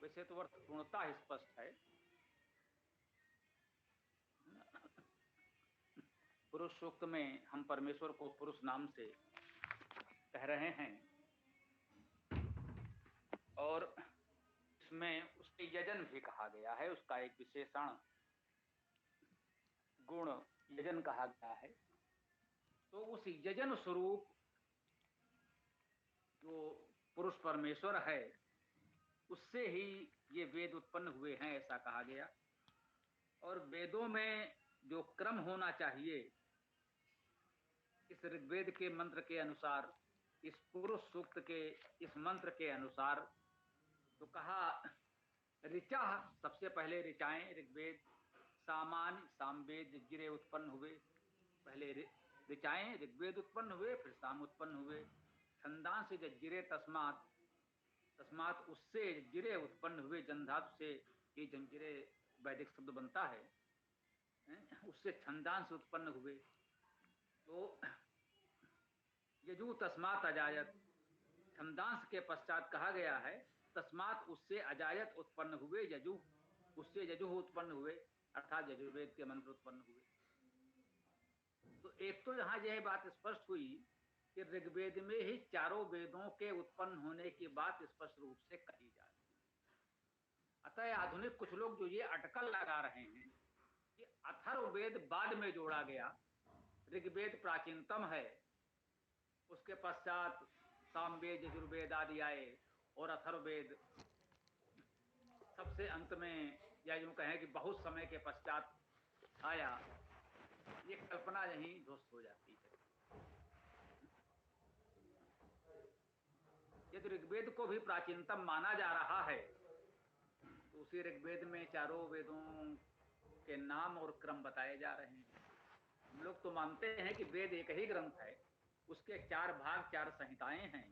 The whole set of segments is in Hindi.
वैसे तो अर्थ पूर्णतः स्पष्ट है। पुरुष सूक्त में हम परमेश्वर को पुरुष नाम से कह रहे हैं और इसमें उसके यजन भी कहा गया है, उसका एक विशेषण गुण यजन कहा गया है। तो उस यजन स्वरूप जो पुरुष परमेश्वर है उससे ही ये वेद उत्पन्न हुए हैं, ऐसा कहा गया। और वेदों में जो क्रम होना चाहिए, इस ऋग्वेद के मंत्र के अनुसार, इस पुरुष सूक्त के इस मंत्र के अनुसार, तो कहा ऋचा, सबसे पहले ऋचाएं ऋग्वेद, सामान्य सामवेद गिरे उत्पन्न हुए। पहले ऋचाएं ऋग्वेद उत्पन्न हुए, फिर साम उत्पन्न हुए। छंदांस जज्जिरे तस्मात, तस्मात उससे जज्जिरे उत्पन्न हुए। जंधातु से ये जंजीरे वैदिक शब्द बनता है, उससे छंदांश उत्पन्न हुए। तो यजु तस्मात अजायत, छंदांश के पश्चात कहा गया है तस्मात उससे अजायत उत्पन्न हुए यजु, उससे यजु उत्पन्न हुए, अर्थात यजुर्वेद के मंत्र उत्पन्न हुए। तो एक तो यहां यह बात स्पष्ट हुई कि ऋग्वेद में ही चारों वेदों के उत्पन्न होने की बात स्पष्ट रूप से कही जा रही है। अतः आधुनिक कुछ लोग जो ये अटकल लगा रहे हैं कि अथर्ववेद बाद में जोड़ा गया, ऋग्वेद प्राचीनतम है, उसके पश्चात सामवेद यजुर्वेद आदि आए और अथर्ववेद सबसे अंत में, या यूं कहें कि बहुत समय के पश्चात आया, ये कल्पना यहीं ध्वस्त हो जाती है। यदि ऋग्वेद को भी प्राचीनतम माना जा रहा है तो उसी ऋग्वेद में चारों वेदों के नाम और क्रम बताए जा रहे हैं। हम लोग तो मानते हैं कि वेद एक ही ग्रंथ है, उसके 4 भाग 4 संहिताएं हैं।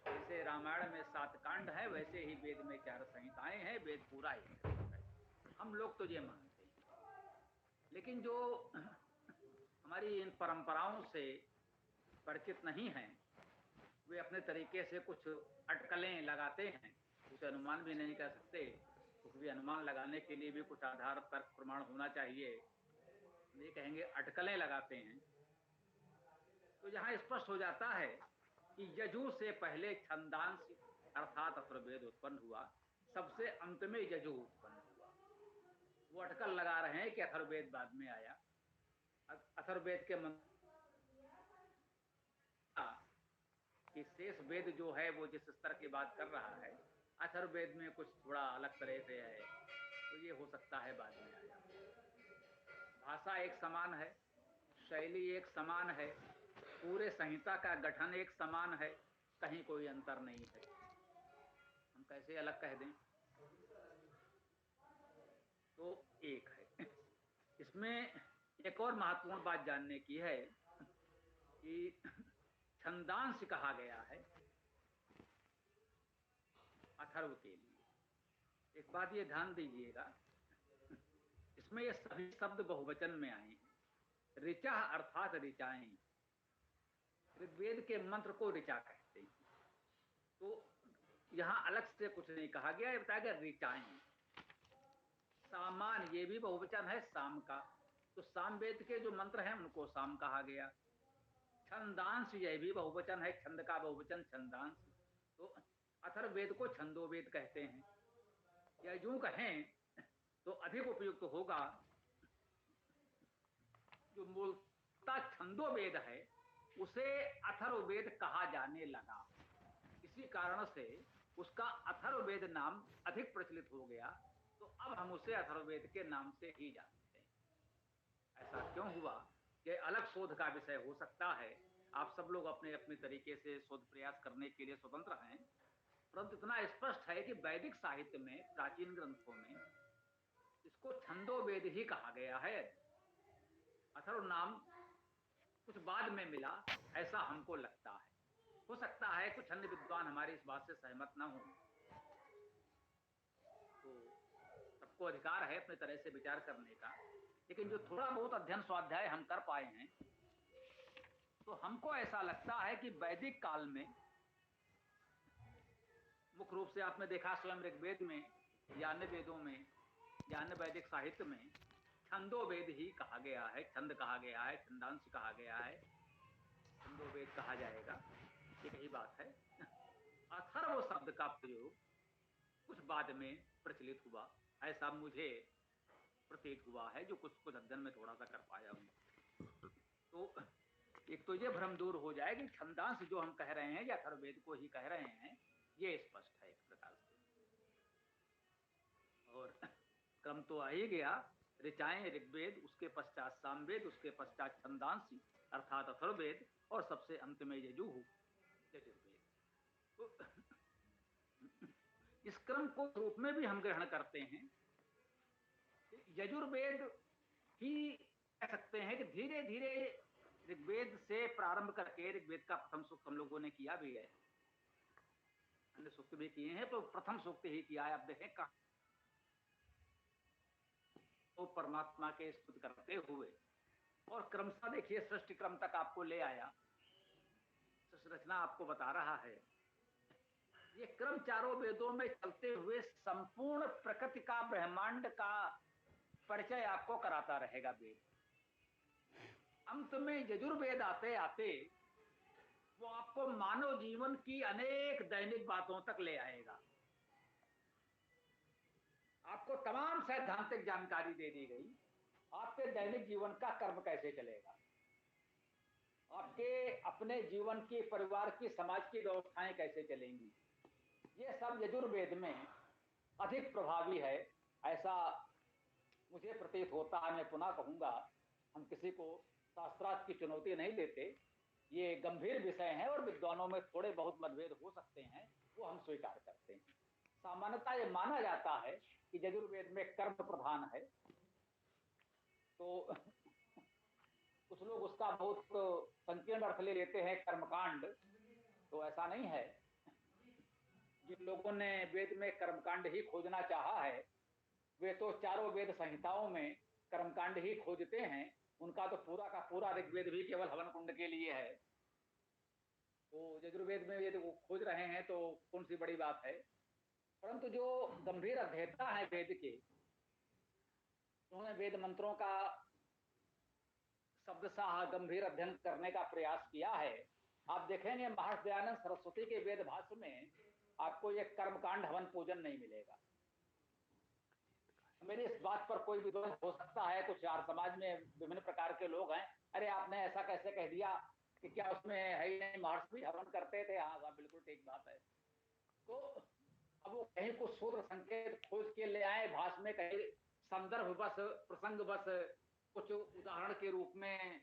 जैसे रामायण में 7 कांड है, वैसे ही वेद में 4 संहिताएं हैं, वेद पूरा एक ग्रंथ है। हम लोग तो ये मानते हैं। लेकिन जो हमारी इन परंपराओं से परिचित नहीं हैं, वे अपने तरीके से कुछ अटकलें लगाते हैं, उसे अनुमान भी नहीं कर सकते, कुछ भी अनुमान लगाने के लिए भी कुछ आधार तर्क प्रमाण होना चाहिए, ये कहेंगे अटकलें लगाते हैं। तो यहां स्पष्ट हो जाता है कि यजु से पहले छंदांश अर्थात अथर्ववेद उत्पन्न हुआ, सबसे अंत में यजु उत्पन्न हुआ। वो अटकल लगा रहे हैं कि अथर्ववेद बाद में आया। अथर्ववेद के कि शेष वेद जो है वो जिस स्तर की बात कर रहा है, अथर्ववेद में कुछ थोड़ा अलग तरह से है, तो ये हो सकता है बाद में आया। भाषा एक समान है, शैली एक समान है, पूरे संहिता का गठन एक समान है, कहीं कोई अंतर नहीं है। हम कैसे अलग कह दें? तो एक है। इसमें एक और महत्वपूर्ण बात जानने की है कि छंदांश कहा गया है अथर्व के लिए। एक बात ये ध्यान दीजिएगा, इसमें ये सभी शब्द बहुवचन में आए हैं। ऋचा अर्थात ऋचाएं, ऋग्वेद के मंत्र को ऋचा कहते हैं। तो यहां अलग से कुछ नहीं कहा गया, ये बताया गया ऋचाएं। सामान, ये भी बहुवचन है साम का, तो सामवेद के जो मंत्र हैं उनको साम कहा गया। छंदांश, यह भी बहुवचन है, छंद का बहुवचन छंदांश, तो अथर्ववेद को छंदोवेद कहते हैं। या यूं कहें तो अधिक उपयुक्त होगा, जो मूलतः छंदोवेद है उसे अथर्ववेद कहा जाने लगा, इसी कारण से उसका अथर्ववेद नाम अधिक प्रचलित हो गया, तो अब हम उसे अथर्ववेद के नाम से ही जानते हैं। ऐसा क्यों हुआ, यह अलग शोध का विषय हो सकता है। आप सब लोग अपने अपने तरीके से शोध प्रयास करने के लिए स्वतंत्र हैं, परंतु इतना स्पष्ट है कि वैदिक साहित्य में, प्राचीन ग्रंथों में इसको छंदोवेद ही कहा गया है। अथर्व नाम कुछ बाद में मिला, ऐसा हमको लगता है। हो सकता है कुछ अन्य विद्वान हमारी इस बात से सहमत ना हो, तो सबको अधिकार है अपने तरह से विचार करने का। लेकिन जो थोड़ा बहुत अध्ययन स्वाध्याय हम कर पाए हैं, तो हमको ऐसा लगता है कि वैदिक काल में मुख्य रूप से आपने देखा स्वयं ऋग्वेद में या अन्य वेदों में या अन्य वैदिक साहित्य में छंदो वेद ही कहा गया है, छंद कहा गया है, छंदांश कहा गया है, छंदो वेद कहा जाएगा, एक ही बात है। अथर्व शब्द का प्रयोग कुछ बाद में प्रचलित हुआ, ऐसा मुझे प्रतीत हुआ है, जो कुछ कुछ अध्ययन में थोड़ा सा कर पाया हूँ। तो एक तो ये भ्रम दूर हो जाए कि छंदांश जो हम कह रहे हैं या अथर्ववेद को ही कह रहे हैं, ये स्पष्ट है एक प्रकार से। और क्रम तो आ ही गया, ऋचाएं ऋग्वेद, उसके पश्चात सामवेद, उसके पश्चात छंदांश अर्थात अथर्ववेद, और सबसे अंत में यजुः यजुर्वेद। तो इस क्रम को रूप में भी हम ग्रहण करते हैं। यजुर्वेद ही कह सकते हैं कि धीरे धीरे ऋग्वेद से प्रारंभ करके ऋग्वेद का प्रथम सूक्त हम लोगों ने किया भी है, अन्य सूक्त भी किए हैं, तो प्रथम सूक्त ही किया है। अब देखें कहा तो परमात्मा के स्तुति करते हुए और क्रमशः देखिए सृष्टि क्रम तक आपको ले आया, रचना आपको बता रहा है। ये क्रम चारों वेदों में चलते हुए संपूर्ण प्रकृति का, ब्रह्मांड का परिचय आपको कराता रहेगा वेद। अंत में यजुर्वेद आते आते वो आपको मानव जीवन की अनेक दैनिक बातों तक ले आएगा। आपको तमाम सैद्धांतिक जानकारी दे दी गई, आपके दैनिक जीवन का कर्म कैसे चलेगा, आपके अपने जीवन की, परिवार की, समाज की व्यवस्थाएं कैसे चलेंगी, ये सब यजुर्वेद में अधिक प्रभावी है, ऐसा मुझे प्रतीत होता है। मैं पुनः कहूंगा, हम किसी को शास्त्रार्थ की चुनौती नहीं देते, ये गंभीर विषय है और विद्वानों में थोड़े बहुत मतभेद हो सकते हैं, वो हम स्वीकार करते हैं। सामान्यतः ये माना जाता है कि यजुर्वेद में कर्म प्रधान है, तो कुछ लोग उसका बहुत संकीर्ण अर्थ ले लेते हैं कर्मकांड, तो ऐसा नहीं है। जिन लोगों ने वेद में कर्मकांड ही खोजना चाहा है, वे तो चारों वेद संहिताओं में कर्मकांड ही खोजते हैं। उनका तो पूरा का पूरा ऋग्वेद भी केवल हवन कुंड के लिए है, तो यजुर्वेद में यदि वो खोज रहे हैं तो कौन सी बड़ी बात है। परंतु जो गंभीर अध्येता है वेद के, उन्होंने वेद मंत्रों का शब्दशाह गंभीर अध्ययन करने का प्रयास किया है। आप देखेंगे महर्षि दयानंद सरस्वती के वेद भाष्य में आपको ये कर्मकांड हवन पूजन नहीं मिलेगा। मेरी इस बात पर कोई विद्वेष हो सकता है, कुछ यार समाज में विभिन्न प्रकार के लोग हैं, अरे आपने ऐसा कैसे कह दिया कि क्या उसमें है ही नहीं, महर्षि भी हवन करते थे। हाँ बिल्कुल ठीक बात है। तो अब वो कहीं कुछ सूत्र संकेत खोज के ले आए भाषा में, कहीं संदर्भ बस, प्रसंग बस, कुछ उदाहरण के रूप में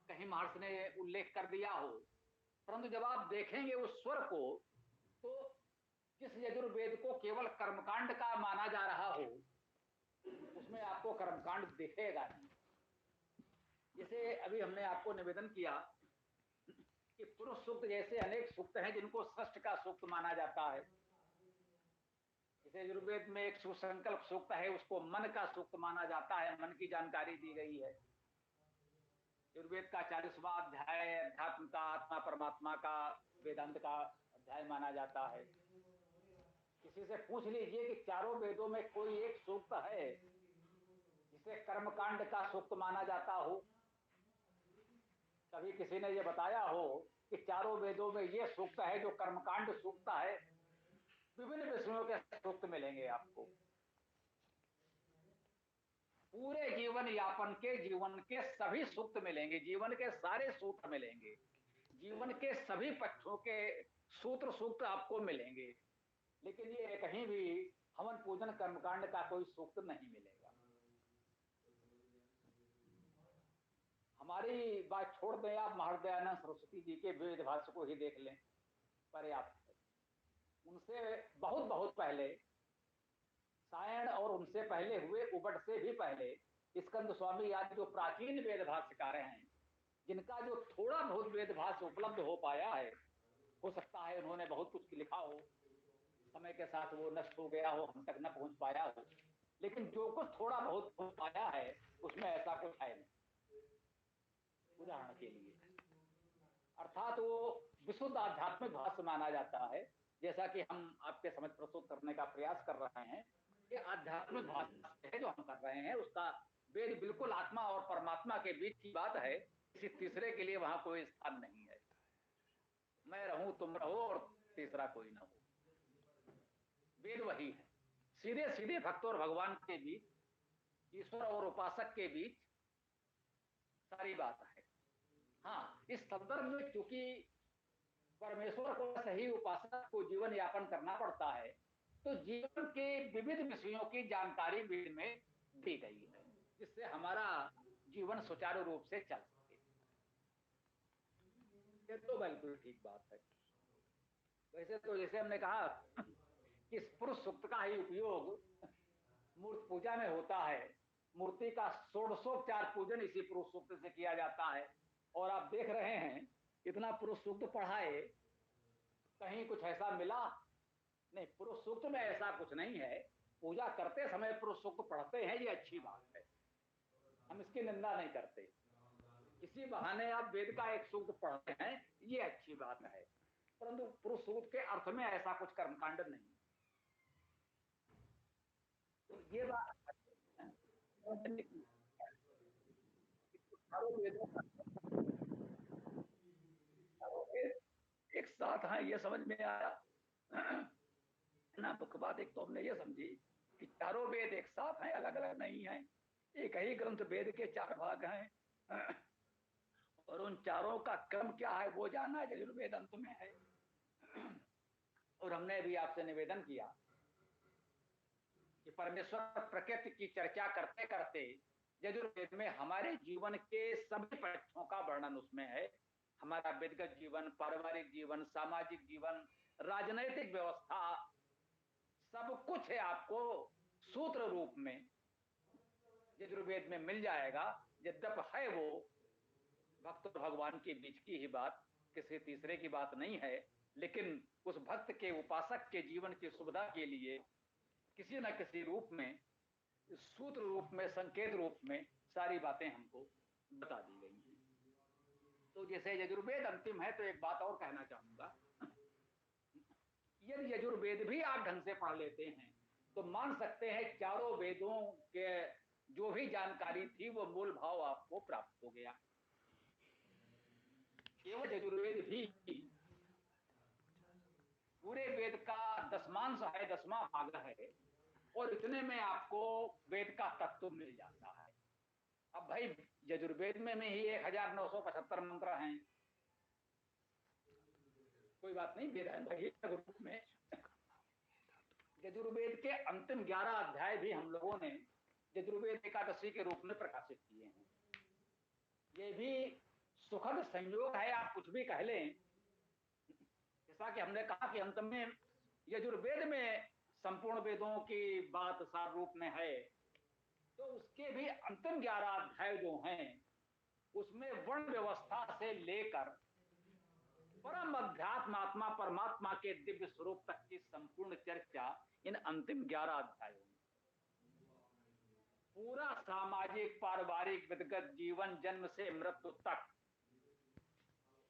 कहीं महर्षि ने उल्लेख कर दिया हो, परंतु जब आप देखेंगे उस स्वर को, तो जिस यजुर्वेद को केवल कर्मकांड का माना जा रहा हो, उसमें आपको कर्मकांड दिखेगा नहीं। जैसे अभी हमने आपको निवेदन किया कि पुरुष सूक्त जैसे अनेक सूक्त हैं जिनको षष्ठ का सूक्त माना जाता है। जैसे यजुर्वेद में एक सुसंकल्प सूक्त है, उसको मन का सूक्त माना जाता है, मन की जानकारी दी गई है। यजुर्वेद का 40वां अध्याय अध्यात्म का, आत्मा परमात्मा का, वेदांत का अध्याय माना जाता है। किसी से पूछ लीजिए कि चारों वेदों में कोई एक सूक्त है जिसे कर्मकांड का सूक्त माना जाता हो। कभी किसी ने यह बताया हो कि चारों वेदों में यह सूक्त है जो कर्मकांड सूक्त है। विभिन्न विषयों के सूक्त मिलेंगे आपको, पूरे जीवन यापन के जीवन के सभी सूक्त मिलेंगे, जीवन के सारे सूत्र मिलेंगे, जीवन के सभी पक्षों के सूत्र सूक्त आपको मिलेंगे, लेकिन ये कहीं भी हवन पूजन कर्मकांड का कोई सूक्त नहीं मिलेगा। हमारी बात छोड़ दें, आप महर्षि दयानंद सरस्वती जी के वेद भाष्य को ही देख लें, पर्याप्त है। उनसे बहुत बहुत पहले सायण और उनसे पहले हुए उबट से भी पहले स्कंद स्वामी आदि जो प्राचीन वेद भाष्यकार हैं, जिनका जो थोड़ा बहुत वेद भाष्य उपलब्ध हो पाया है, हो सकता है उन्होंने बहुत कुछ लिखा हो, समय के साथ वो नष्ट हो गया हो, हम तक न पहुंच पाया हो, लेकिन जो कुछ थोड़ा बहुत हो पाया है उसमें ऐसा कुछ है नहीं। उदाहरण के लिए, अर्थात वो विशुद्ध आध्यात्मिक भाष्य माना जाता है। जैसा कि हम आपके समझ प्रस्तुत करने का प्रयास कर रहे हैं, ये आध्यात्मिक भाषा है जो हम कर रहे हैं, उसका वेद बिल्कुल आत्मा और परमात्मा के बीच की बात है, किसी तीसरे के लिए वहां कोई स्थान नहीं है। मैं रहूं तुम रहो और तीसरा कोई ना हो। वेद वही है, सीधे सीधे भक्त और भगवान के बीच, ईश्वर और उपासक के बीच सारी बात है। हाँ, इस संदर्भ में चूंकि परमेश्वर को सही उपासक को जीवन यापन करना पड़ता है, तो जीवन के विविध विषयों की जानकारी वेद में दी गई है, जिससे हमारा जीवन सुचारू रूप से चल सके। ये तो बिल्कुल ठीक बात है। वैसे तो जैसे हमने कहा कि इस पुरुष सूक्त का ही उपयोग मूर्ति पूजा में होता है। मूर्ति का षोडशोपचार पूजन इसी पुरुष सूक्त से किया जाता है। और आप देख रहे हैं इतना पुरुष सूक्त पढ़ाए, कहीं कुछ ऐसा मिला नहीं। पुरुष सूक्त में ऐसा कुछ नहीं है। पूजा करते समय पुरुष सूक्त पढ़ते हैं, ये अच्छी बात है, हम इसकी निंदा नहीं करते। इसी बहाने आप वेद का एक सूक्त पढ़ते हैं, ये अच्छी बात है, परंतु पुरुष सूक्त के अर्थ में ऐसा कुछ कर्मकांड नहीं। तो ये बात एक साथ है, ये समझ में आया ना। मुख्य बात एक तो हमने ये समझी कि चारों वेद एक साथ हैं, अलग अलग नहीं हैं। एक ही ग्रंथ वेद के चार भाग हैं और उन चारों का क्रम क्या है वो जाना है, यजुर्वेद अंत में है। और हमने भी आपसे निवेदन किया कि परमेश्वर प्रकृति की चर्चा करते करते यजुर्वेद में हमारे जीवन के सभी पक्षों का वर्णन उसमें है। हमारा व्यक्तिगत जीवन, पारिवारिक जीवन, सामाजिक जीवन, राजनैतिक व्यवस्था, सब कुछ है आपको सूत्र रूप में यजुर्वेद में मिल जाएगा। यद्यप है वो भक्त और भगवान के बीच की ही बात, किसी तीसरे की बात नहीं है, लेकिन उस भक्त के उपासक के जीवन की सुविधा के लिए किसी न किसी रूप में, सूत्र रूप में, संकेत रूप में सारी बातें हमको बता दी गई हैं। तो जैसे यजुर्वेद अंतिम है, तो एक बात और कहना चाहूंगा, यदि यजुर्वेद भी आप ढंग से पढ़ लेते हैं तो मान सकते हैं चारों वेदों के जो भी जानकारी थी वो मूल भाव आपको प्राप्त हो गया। केवल यजुर्वेद भी पूरे वेद का दसमांश है, 10वां भाग है, और इतने में आपको वेद का तत्व मिल जाता है। अब भाई यजुर्वेद में ही 1975 मंत्र हैं, कोई बात नहीं, वेद है रूप में। यजुर्वेद के अंतिम 11 अध्याय भी हम लोगों ने यजुर्वेद एकादशी के रूप में प्रकाशित किए हैं। ये भी सुखद संयोग है, आप कुछ भी कह लें। जैसा कि हमने कहा कि अंत में यजुर्वेद में संपूर्ण वेदों की बात सार रूप में है, तो उसके भी अंतिम 11 अध्याय जो हैं उसमें वर्ण व्यवस्था से लेकर परम अध्यात्म आत्मा परमात्मा के दिव्य स्वरूप तक की संपूर्ण चर्चा इन अंतिम 11 अध्यायों में। पूरा सामाजिक, पारिवारिक, व्यक्तिगत जीवन, जन्म से मृत्यु तक,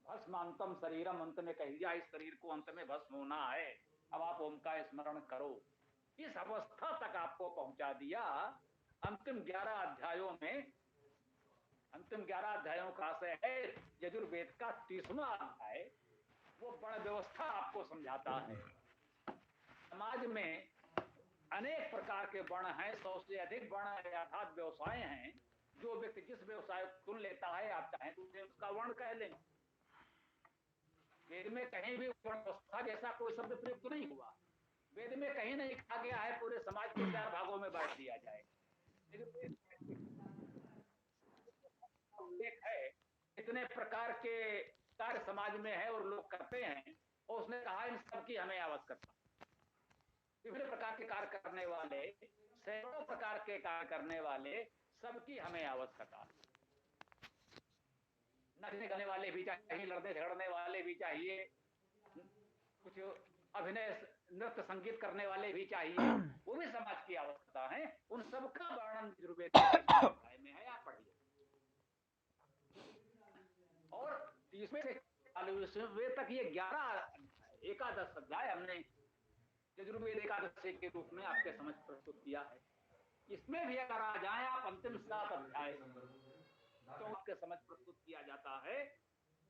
भस्मांतम शरीरम, अंत में कह दिया इस शरीर को अंत में भस्म होना है, अब आप ओम का स्मरण करो, इस अवस्था तक आपको पहुंचा दिया अंतिम 11 अध्यायों में। अंतिम 11 अध्यायों का आशय है यजुर्वेद का 30वां अध्याय, वो वर्ण व्यवस्था आपको समझाता है। समाज में अनेक प्रकार के वर्ण हैं, 100 से अधिक वर्ण अर्थात व्यवसाय हैं। जो व्यक्ति जिस व्यवसाय को चुन लेता है, आप चाहें तो उसे उसका वर्ण कह लें। वेद में कहीं भी वर्ण व्यवस्था जैसा कोई शब्द प्रयुक्त नहीं हुआ। वेद में कहीं नहीं कहा गया है पूरे समाज को 4 भागों में बांट दिया जाए। उल्लेख है इतने प्रकार के कार्य समाज में है और लोग करते हैं, और उसने कहा इन सबकी हमें आवश्यकता। विभिन्न प्रकार के कार्य करने वाले, सैकड़ों प्रकार के कार्य करने वाले, सबकी हमें आवश्यकता। नचने गाने वाले भी चाहिए, लड़ने झगड़ने वाले भी चाहिए, कुछ अभिनय नृत्य संगीत करने वाले भी चाहिए, वो भी समाज की आवश्यकता है। उन सबका वर्णन यजुर्वेद के 30वें अध्याय में है, आप पढ़िए। और 30वें से 40वें तक ये 11 एकादश अध्याय हमने यजुर्वेद एकादशी के रूप में आपके समझ प्रस्तुत किया है। इसमें भी अगर आ जाए आप अंतिम 7 अध्याय तो आपके समझ प्रस्तुत किया जाता है।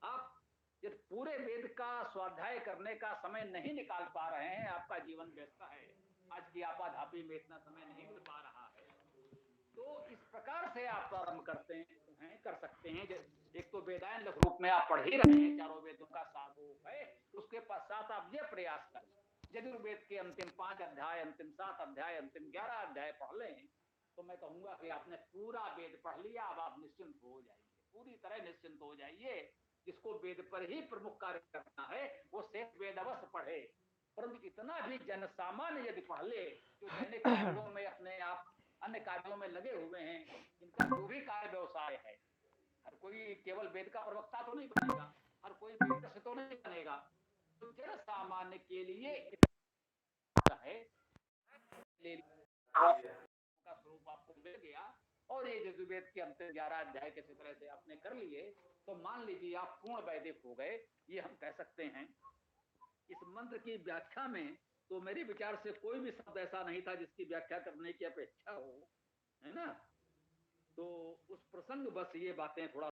आप यदि पूरे वेद का स्वाध्याय करने का समय नहीं निकाल पा रहे हैं, आपका जीवन व्यस्त है, आज की आपाधापी में इतना समय नहीं मिल पा रहा है, तो इस प्रकार से आप प्रारंभ करते हैं, कर सकते हैं। एक तो वेदायन रूप में आप पढ़ ही रहे हैं, चारों वेदों का सारोप है। उसके पश्चात आप ये प्रयास करें, यजुर्वेद के अंतिम 5 अध्याय, अंतिम 7 अध्याय, अंतिम 11 अध्याय पढ़ लें, तो मैं कहूंगा कि आपने पूरा वेद पढ़ लिया। अब आप निश्चिंत हो जाइए, पूरी तरह निश्चिंत हो जाइए। जिसको वेद पर ही प्रमुख कार्य करना है वो शेष वेद अवश्य पढ़े, परंतु इतना भी जन सामान्य यदि पढ़ ले, जो दैनिक कार्यों में अपने आप अन्य कार्यों में लगे हुए हैं, जिनका जो भी कार्य व्यवसाय है, हर कोई केवल वेद का प्रवक्ता तो नहीं बनेगा, हर कोई वेद से तो नहीं बनेगा, तो जन सामान्य के लिए है का स्वरूप आपको मिल गया और ये यजुर्वेद के अंतिम 11 अध्याय किसी तरह से आपने कर लिए, तो मान लीजिए आप पूर्ण वैदिक हो गए, ये हम कह सकते हैं। इस मंत्र की व्याख्या में तो मेरे विचार से कोई भी शब्द ऐसा नहीं था जिसकी व्याख्या करने की अपेक्षा हो, है ना। तो उस प्रसंग बस ये बातें थोड़ा